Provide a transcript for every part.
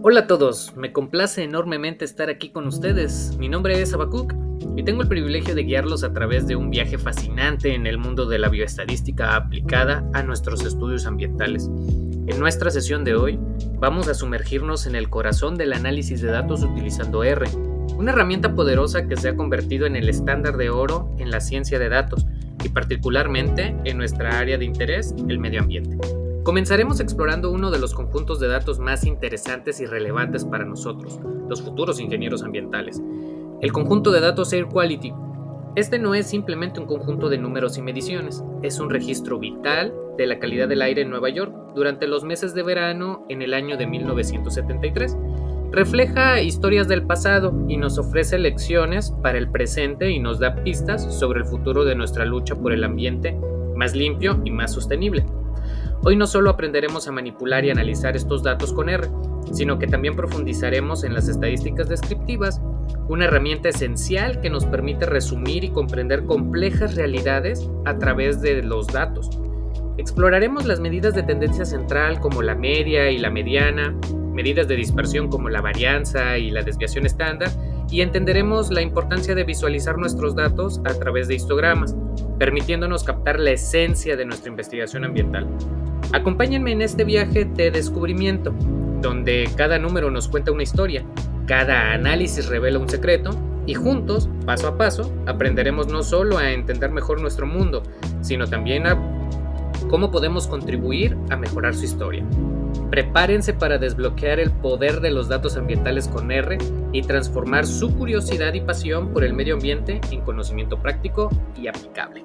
Hola a todos, me complace enormemente estar aquí con ustedes. Mi nombre es Habacuc y tengo el privilegio de guiarlos a través de un viaje fascinante en el mundo de la bioestadística aplicada a nuestros estudios ambientales. En nuestra sesión de hoy vamos a sumergirnos en el corazón del análisis de datos utilizando R, una herramienta poderosa que se ha convertido en el estándar de oro en la ciencia de datos y particularmente en nuestra área de interés, el medio ambiente. Comenzaremos explorando uno de los conjuntos de datos más interesantes y relevantes para nosotros, los futuros ingenieros ambientales, el conjunto de datos Air Quality. Este no es simplemente un conjunto de números y mediciones, es un registro vital de la calidad del aire en Nueva York durante los meses de verano en el año de 1973. Refleja historias del pasado y nos ofrece lecciones para el presente y nos da pistas sobre el futuro de nuestra lucha por el ambiente más limpio y más sostenible. Hoy no solo aprenderemos a manipular y analizar estos datos con R, sino que también profundizaremos en las estadísticas descriptivas, una herramienta esencial que nos permite resumir y comprender complejas realidades a través de los datos. Exploraremos las medidas de tendencia central como la media y la mediana, medidas de dispersión como la varianza y la desviación estándar, y entenderemos la importancia de visualizar nuestros datos a través de histogramas, permitiéndonos captar la esencia de nuestra investigación ambiental. Acompáñenme en este viaje de descubrimiento, donde cada número nos cuenta una historia, cada análisis revela un secreto, y juntos, paso a paso, aprenderemos no solo a entender mejor nuestro mundo, sino también a cómo podemos contribuir a mejorar su historia. Prepárense para desbloquear el poder de los datos ambientales con R y transformar su curiosidad y pasión por el medio ambiente en conocimiento práctico y aplicable.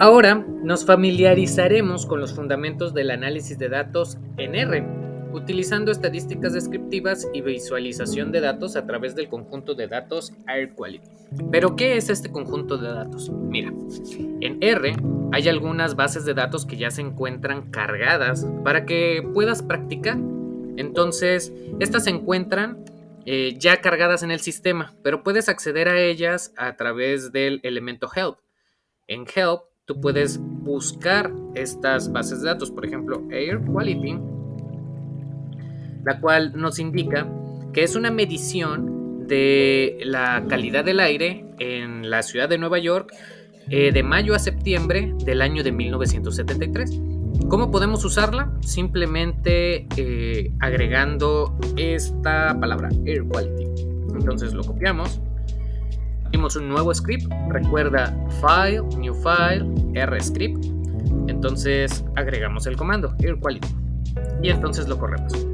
Ahora nos familiarizaremos con los fundamentos del análisis de datos en R, utilizando estadísticas descriptivas y visualización de datos a través del conjunto de datos Air Quality. ¿Pero qué es este conjunto de datos? Mira, en R hay algunas bases de datos que ya se encuentran cargadas para que puedas practicar. Entonces, estas se encuentran ya cargadas en el sistema, pero puedes acceder a ellas a través del elemento Help. En Help, tú puedes buscar estas bases de datos, por ejemplo, Air Quality, la cual nos indica que es una medición de la calidad del aire en la ciudad de Nueva York de mayo a septiembre del año de 1973. ¿Cómo podemos usarla? Simplemente agregando esta palabra, Air Quality. Entonces lo copiamos. Tenemos un nuevo script, recuerda File, New File, RScript. Entonces agregamos el comando Air Quality y entonces lo corremos.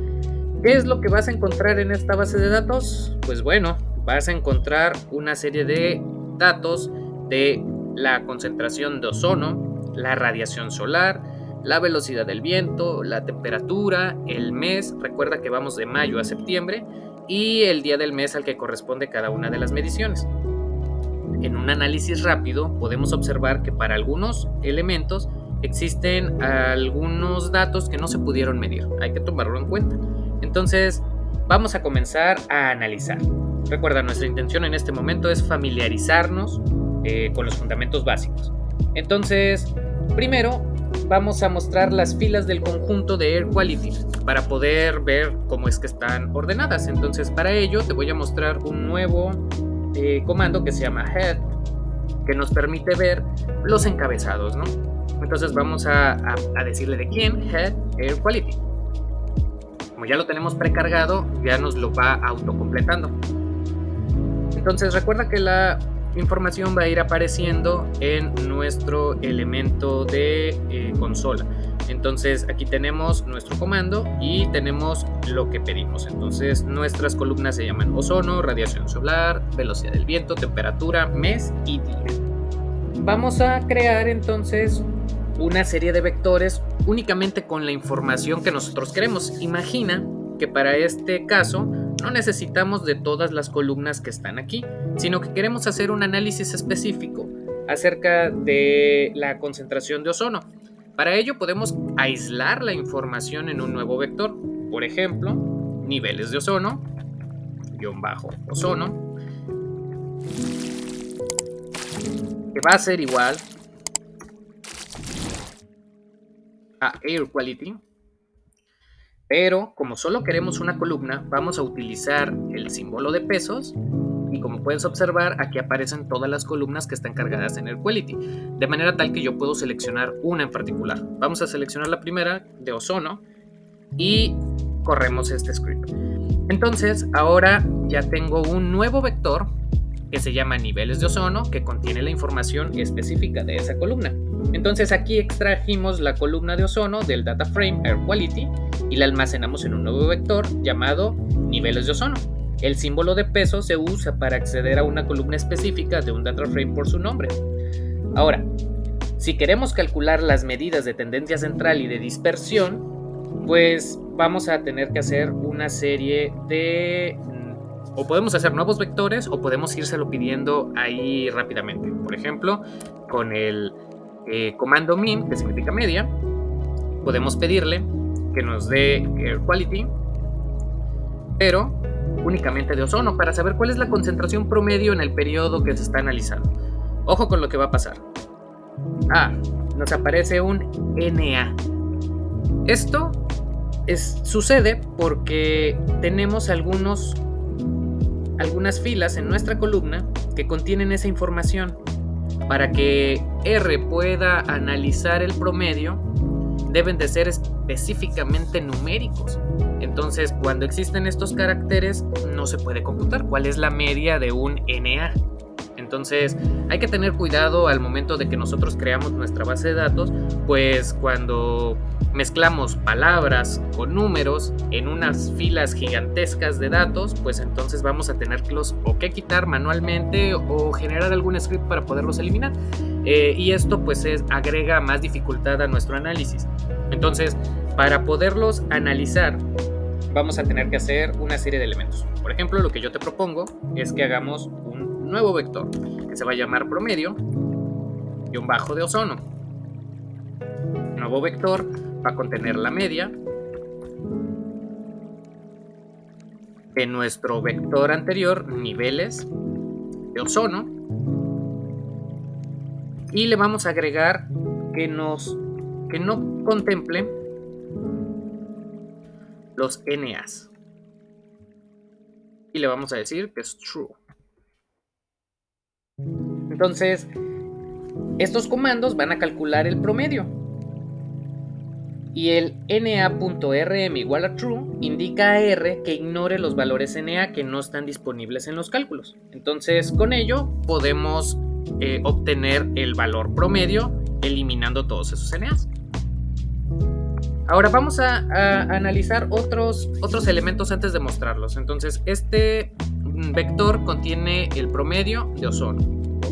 ¿Qué es lo que vas a encontrar en esta base de datos? Pues bueno, vas a encontrar una serie de datos de la concentración de ozono, la radiación solar, la velocidad del viento, la temperatura, el mes, recuerda que vamos de mayo a septiembre, y el día del mes al que corresponde cada una de las mediciones. En un análisis rápido podemos observar que para algunos elementos existen algunos datos que no se pudieron medir. Hay que tomarlo en cuenta. Entonces, vamos a comenzar a analizar. Recuerda, nuestra intención en este momento es familiarizarnos con los fundamentos básicos. Entonces, primero vamos a mostrar las filas del conjunto de Air Quality para poder ver cómo es que están ordenadas. Entonces, para ello te voy a mostrar un nuevo comando que se llama head, que nos permite ver los encabezados, ¿no? Entonces vamos a decirle de quién, head Air Quality. Como ya lo tenemos precargado, ya nos lo va autocompletando. Entonces recuerda que la información va a ir apareciendo en nuestro elemento de consola. Entonces aquí tenemos nuestro comando y tenemos lo que pedimos. Entonces nuestras columnas se llaman ozono, radiación solar, velocidad del viento, temperatura, mes y día. Vamos a crear entonces una serie de vectores únicamente con la información que nosotros queremos. Imagina que para este caso no necesitamos de todas las columnas que están aquí, sino que queremos hacer un análisis específico acerca de la concentración de ozono. Para ello podemos aislar la información en un nuevo vector. Por ejemplo, niveles de ozono Na-ozono, que va a ser igual a air quality, pero como solo queremos una columna, vamos a utilizar el símbolo de pesos. Y como puedes observar, aquí aparecen todas las columnas que están cargadas en Air Quality, de manera tal que yo puedo seleccionar una en particular. Vamos a seleccionar la primera de ozono y corremos este script. Entonces, ahora ya tengo un nuevo vector que se llama niveles de ozono, que contiene la información específica de esa columna. Entonces aquí extrajimos la columna de ozono del data frame Air Quality y la almacenamos en un nuevo vector llamado niveles de ozono. El símbolo de peso se usa para acceder a una columna específica de un data frame por su nombre. Ahora, si queremos calcular las medidas de tendencia central y de dispersión, pues vamos a tener que hacer una serie de... o podemos hacer nuevos vectores o podemos írselo pidiendo ahí rápidamente. Por ejemplo, con el comando min, que significa media, podemos pedirle que nos dé Air Quality, pero únicamente de ozono, para saber cuál es la concentración promedio en el periodo que se está analizando. Ojo con lo que va a pasar. Nos aparece un Na. Esto sucede porque tenemos algunas filas en nuestra columna que contienen esa información. Para que R pueda analizar el promedio, deben de ser específicamente numéricos. Entonces, cuando existen estos caracteres, no se puede computar cuál es la media de un Na. Entonces, hay que tener cuidado al momento de que nosotros creamos nuestra base de datos, pues cuando mezclamos palabras con números en unas filas gigantescas de datos, pues entonces vamos a tenerlos o que quitar manualmente o generar algún script para poderlos eliminar. Y esto pues agrega más dificultad a nuestro análisis. Entonces, para poderlos analizar, vamos a tener que hacer una serie de elementos. Por ejemplo, lo que yo te propongo es que hagamos un nuevo vector que se va a llamar promedio de ozono. El nuevo vector va a contener la media de nuestro vector anterior, niveles de ozono, y le vamos a agregar que no contemple los NAs y le vamos a decir que es true. Entonces, estos comandos van a calcular el promedio y el na.rm igual a true indica a R que ignore los valores NA que no están disponibles en los cálculos. Entonces, con ello podemos obtener el valor promedio eliminando todos esos NAs. Ahora vamos a analizar otros elementos antes de mostrarlos. Entonces, este vector contiene el promedio de ozono.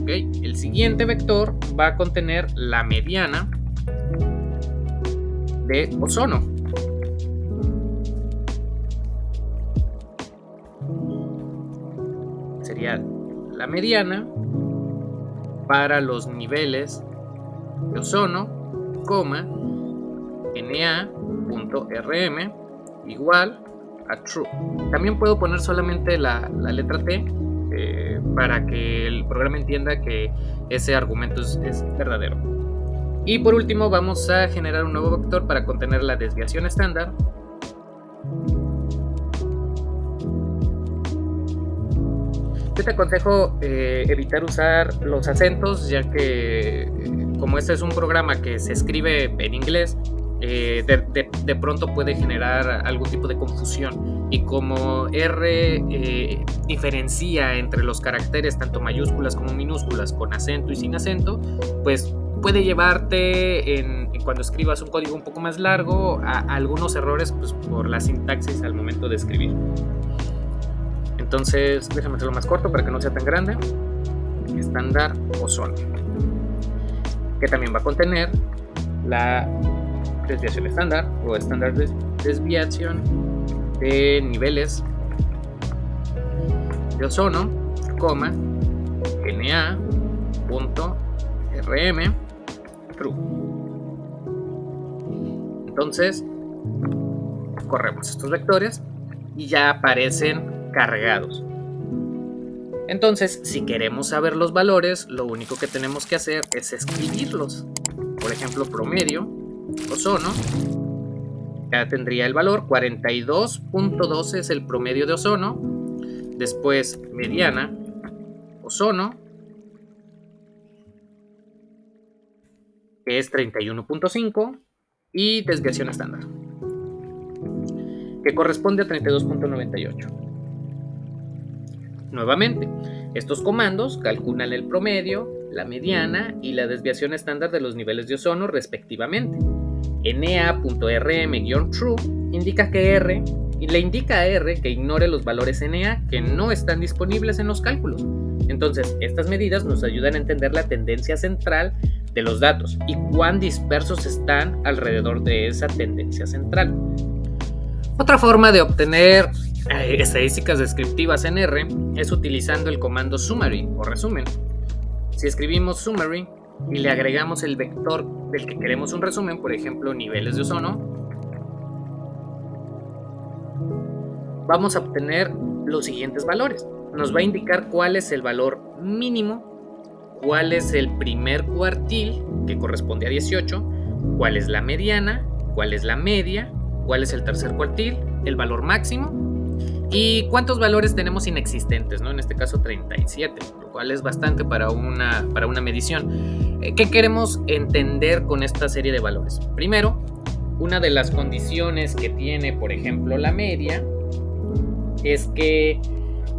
¿Okay? El siguiente vector va a contener la mediana de ozono. Sería la mediana para los niveles de ozono, na.rm igual a true. También puedo poner solamente la letra T para que el programa entienda que ese argumento es verdadero. Y por último vamos a generar un nuevo vector para contener la desviación estándar. Yo te aconsejo evitar usar los acentos, ya que como este es un programa que se escribe en inglés, de pronto puede generar algún tipo de confusión. Y como R diferencia entre los caracteres tanto mayúsculas como minúsculas con acento y sin acento, pues puede llevarte cuando escribas un código un poco más largo a algunos errores pues, por la sintaxis al momento de escribir. Entonces, déjame hacerlo más corto para que no sea tan grande. Estándar ozono, que también va a contener la desviación estándar o estándar desviación de niveles de ozono, na.rm true. Entonces, corremos estos vectores y ya aparecen cargados. Entonces, si queremos saber los valores, lo único que tenemos que hacer es escribirlos. Por ejemplo, promedio, ozono, ya tendría el valor 42.12 es el promedio de ozono. Después, mediana, ozono, que es 31.5, y desviación estándar, que corresponde a 32.98. Nuevamente, estos comandos calculan el promedio, la mediana y la desviación estándar de los niveles de ozono respectivamente. NA.rm-true indica que R y le indica a R que ignore los valores NA que no están disponibles en los cálculos. Entonces, estas medidas nos ayudan a entender la tendencia central de los datos y cuán dispersos están alrededor de esa tendencia central. Otra forma de obtener estadísticas descriptivas en R es utilizando el comando summary o resumen. Si escribimos summary y le agregamos el vector del que queremos un resumen, por ejemplo, niveles de ozono, vamos a obtener los siguientes valores. Nos va a indicar cuál es el valor mínimo, cuál es el primer cuartil, que corresponde a 18, cuál es la mediana, cuál es la media, cuál es el tercer cuartil, el valor máximo y cuántos valores tenemos inexistentes, ¿no? En este caso 37, lo cual es bastante para una medición. ¿Qué queremos entender con esta serie de valores? Primero, una de las condiciones que tiene, por ejemplo, la media es que,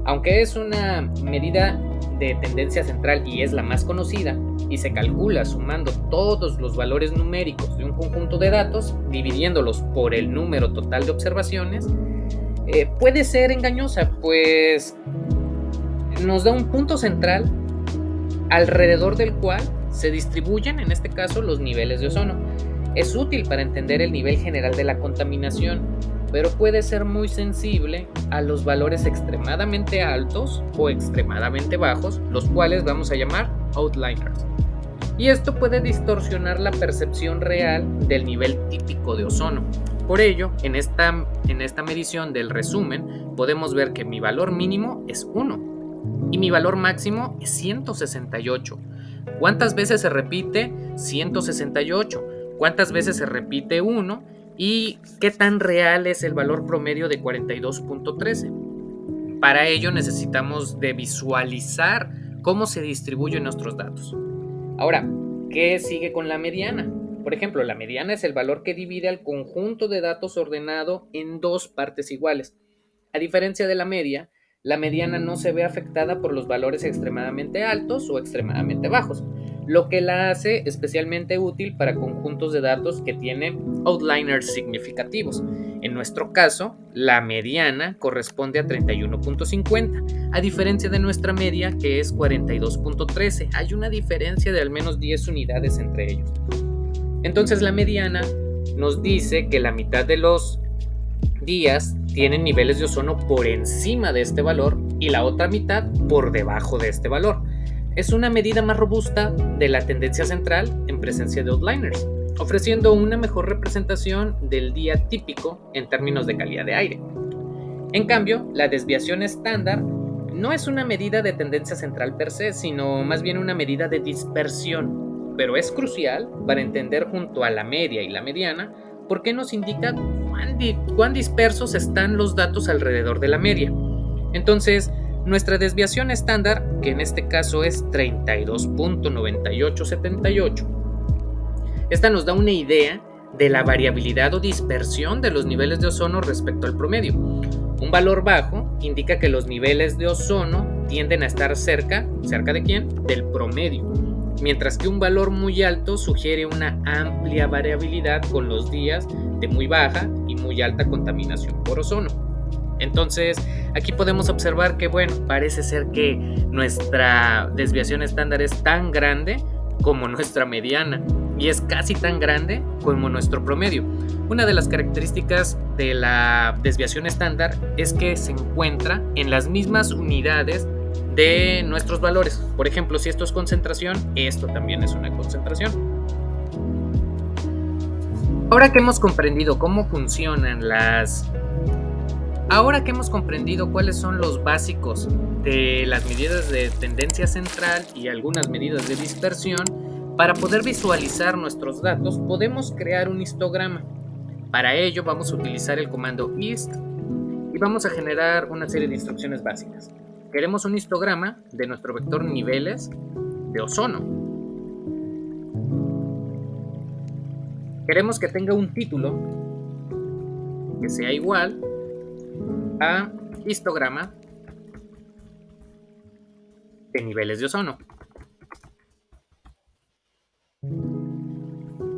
aunque es una medida de tendencia central y es la más conocida, y se calcula sumando todos los valores numéricos de un conjunto de datos, dividiéndolos por el número total de observaciones, puede ser engañosa, pues nos da un punto central alrededor del cual se distribuyen, en este caso, los niveles de ozono. Es útil para entender el nivel general de la contaminación, pero puede ser muy sensible a los valores extremadamente altos o extremadamente bajos, los cuales vamos a llamar outliers. Y esto puede distorsionar la percepción real del nivel típico de ozono. Por ello, en esta medición del resumen, podemos ver que mi valor mínimo es 1 y mi valor máximo es 168. ¿Cuántas veces se repite 168? ¿Cuántas veces se repite 1? ¿Y qué tan real es el valor promedio de 42.13? Para ello necesitamos de visualizar cómo se distribuyen nuestros datos. Ahora, ¿qué sigue con la mediana? Por ejemplo, la mediana es el valor que divide al conjunto de datos ordenado en dos partes iguales. A diferencia de la media, la mediana no se ve afectada por los valores extremadamente altos o extremadamente bajos, lo que la hace especialmente útil para conjuntos de datos que tienen outliers significativos. En nuestro caso, la mediana corresponde a 31.50, a diferencia de nuestra media, que es 42.13. Hay una diferencia de al menos 10 unidades entre ellos. Entonces, la mediana nos dice que la mitad de los días tienen niveles de ozono por encima de este valor y la otra mitad por debajo de este valor. Es una medida más robusta de la tendencia central en presencia de outliers, ofreciendo una mejor representación del día típico en términos de calidad de aire. En cambio, la desviación estándar no es una medida de tendencia central per se, sino más bien una medida de dispersión, pero es crucial para entender junto a la media y la mediana porque nos indica cuán dispersos están los datos alrededor de la media. Entonces, nuestra desviación estándar, que en este caso es 32.9878, esta nos da una idea de la variabilidad o dispersión de los niveles de ozono respecto al promedio. Un valor bajo indica que los niveles de ozono tienden a estar cerca ¿de quién? Del promedio, mientras que un valor muy alto sugiere una amplia variabilidad con los días de muy baja y muy alta contaminación por ozono. Entonces, aquí podemos observar que, parece ser que nuestra desviación estándar es tan grande como nuestra mediana y es casi tan grande como nuestro promedio. Una de las características de la desviación estándar es que se encuentra en las mismas unidades de nuestros valores. Por ejemplo, si esto es concentración, esto también es una concentración. Ahora que hemos comprendido cómo funcionan las Ahora que hemos comprendido cuáles son los básicos de las medidas de tendencia central y algunas medidas de dispersión, para poder visualizar nuestros datos podemos crear un histograma. Para ello vamos a utilizar el comando hist y vamos a generar una serie de instrucciones básicas. Queremos un histograma de nuestro vector niveles de ozono. Queremos que tenga un título que sea igual a histograma de niveles de ozono.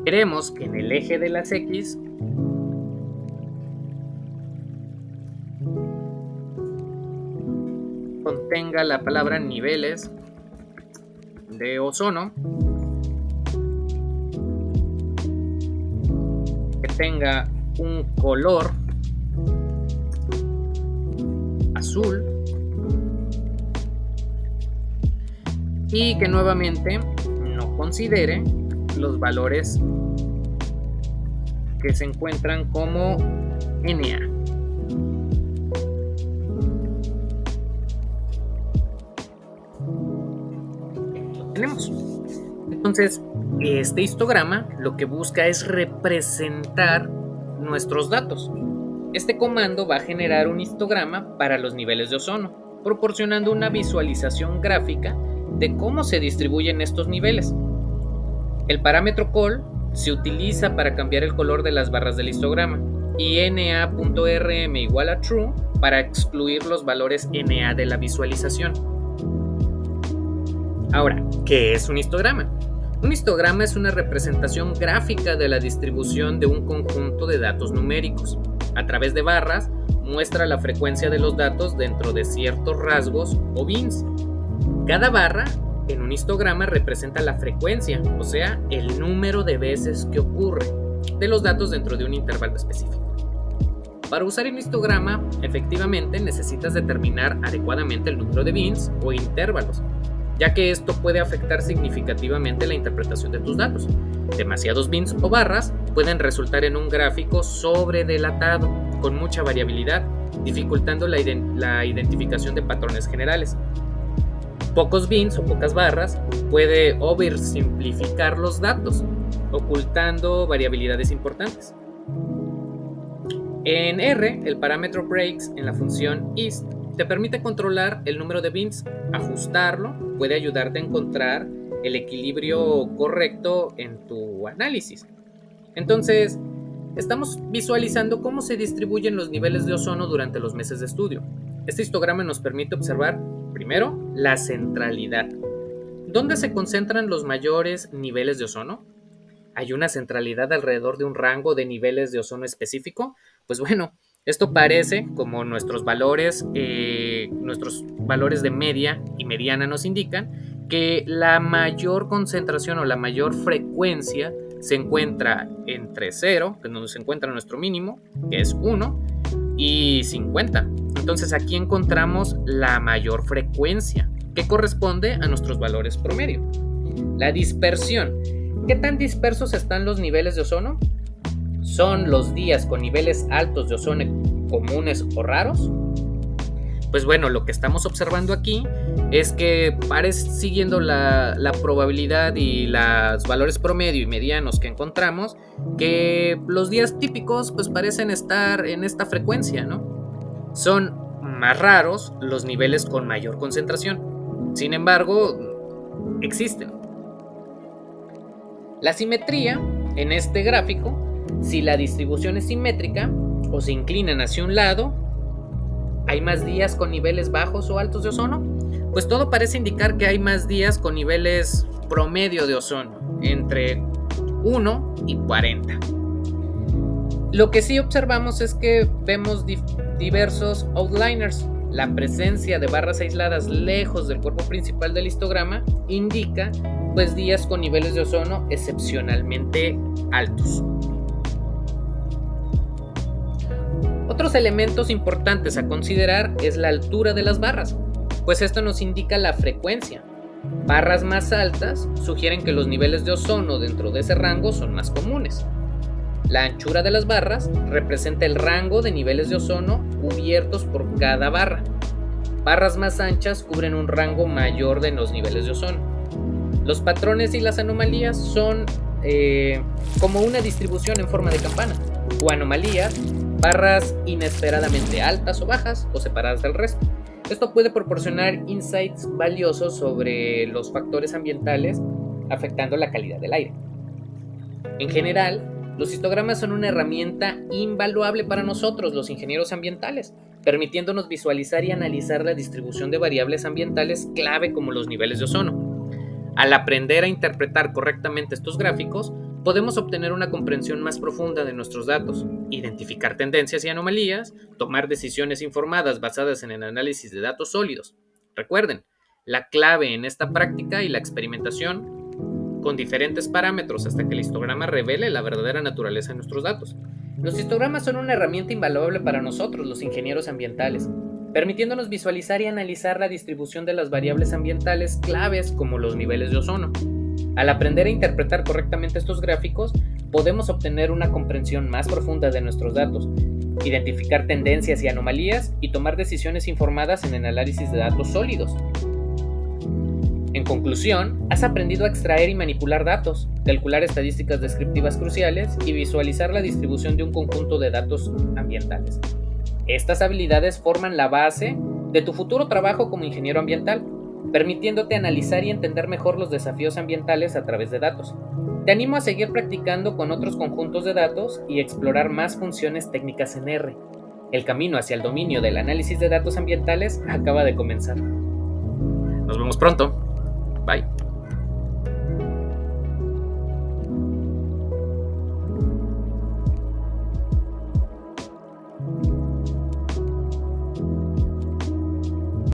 Queremos que en el eje de las X contenga la palabra niveles de ozono, que tenga un color azul y que nuevamente no considere los valores que se encuentran como Na. Tenemos. Entonces, este histograma lo que busca es representar nuestros datos. Este comando va a generar un histograma para los niveles de ozono, proporcionando una visualización gráfica de cómo se distribuyen estos niveles. El parámetro call se utiliza para cambiar el color de las barras del histograma y na.rm igual a true para excluir los valores Na de la visualización. Ahora, ¿qué es un histograma? Un histograma es una representación gráfica de la distribución de un conjunto de datos numéricos. A través de barras, muestra la frecuencia de los datos dentro de ciertos rasgos o bins. Cada barra en un histograma representa la frecuencia, o sea, el número de veces que ocurre de los datos dentro de un intervalo específico. Para usar un histograma, efectivamente necesitas determinar adecuadamente el número de bins o intervalos, ya que esto puede afectar significativamente la interpretación de tus datos. Demasiados bins o barras pueden resultar en un gráfico sobredelatado, con mucha variabilidad, dificultando la identificación de patrones generales. Pocos bins o pocas barras puede oversimplificar los datos, ocultando variabilidades importantes. En R, el parámetro breaks en la función ist te permite controlar el número de bins, ajustarlo, puede ayudarte a encontrar el equilibrio correcto en tu análisis. Entonces, estamos visualizando cómo se distribuyen los niveles de ozono durante los meses de estudio. Este histograma nos permite observar, primero, la centralidad. ¿Dónde se concentran los mayores niveles de ozono? ¿Hay una centralidad alrededor de un rango de niveles de ozono específico? Pues bueno, esto parece, como nuestros valores de media y mediana nos indican, que la mayor concentración o la mayor frecuencia se encuentra entre 0, que es donde se encuentra nuestro mínimo, que es 1, y 50. Entonces aquí encontramos la mayor frecuencia, que corresponde a nuestros valores promedio. La dispersión. ¿Qué tan dispersos están los niveles de ozono? ¿Son los días con niveles altos de ozono comunes o raros? Pues bueno, lo que estamos observando aquí es que parece, siguiendo la probabilidad y los valores promedio y medianos que encontramos, que los días típicos pues parecen estar en esta frecuencia, ¿no? Son más raros los niveles con mayor concentración. Sin embargo, existen. La simetría en este gráfico, si la distribución es simétrica o se inclinan hacia un lado, ¿hay más días con niveles bajos o altos de ozono? Pues todo parece indicar que hay más días con niveles promedio de ozono, entre 1 y 40. Lo que sí observamos es que vemos diversos outliners. La presencia de barras aisladas lejos del cuerpo principal del histograma indica pues días con niveles de ozono excepcionalmente altos. Otros elementos importantes a considerar es la altura de las barras, pues esto nos indica la frecuencia. Barras más altas sugieren que los niveles de ozono dentro de ese rango son más comunes. La anchura de las barras representa el rango de niveles de ozono cubiertos por cada barra. Barras más anchas cubren un rango mayor de los niveles de ozono. Los patrones y las anomalías son como una distribución en forma de campana, o anomalías, barras inesperadamente altas o bajas o separadas del resto. Esto puede proporcionar insights valiosos sobre los factores ambientales afectando la calidad del aire. En general, los histogramas son una herramienta invaluable para nosotros, los ingenieros ambientales, permitiéndonos visualizar y analizar la distribución de variables ambientales clave como los niveles de ozono. Al aprender a interpretar correctamente estos gráficos, podemos obtener una comprensión más profunda de nuestros datos, identificar tendencias y anomalías, tomar decisiones informadas basadas en el análisis de datos sólidos. Recuerden, la clave en esta práctica y la experimentación con diferentes parámetros hasta que el histograma revele la verdadera naturaleza de nuestros datos. Los histogramas son una herramienta invaluable para nosotros, los ingenieros ambientales, permitiéndonos visualizar y analizar la distribución de las variables ambientales claves como los niveles de ozono. Al aprender a interpretar correctamente estos gráficos, podemos obtener una comprensión más profunda de nuestros datos, identificar tendencias y anomalías y tomar decisiones informadas en el análisis de datos sólidos. En conclusión, has aprendido a extraer y manipular datos, calcular estadísticas descriptivas cruciales y visualizar la distribución de un conjunto de datos ambientales. Estas habilidades forman la base de tu futuro trabajo como ingeniero ambiental, permitiéndote analizar y entender mejor los desafíos ambientales a través de datos. Te animo a seguir practicando con otros conjuntos de datos y explorar más funciones técnicas en R. El camino hacia el dominio del análisis de datos ambientales acaba de comenzar. Nos vemos pronto. Bye.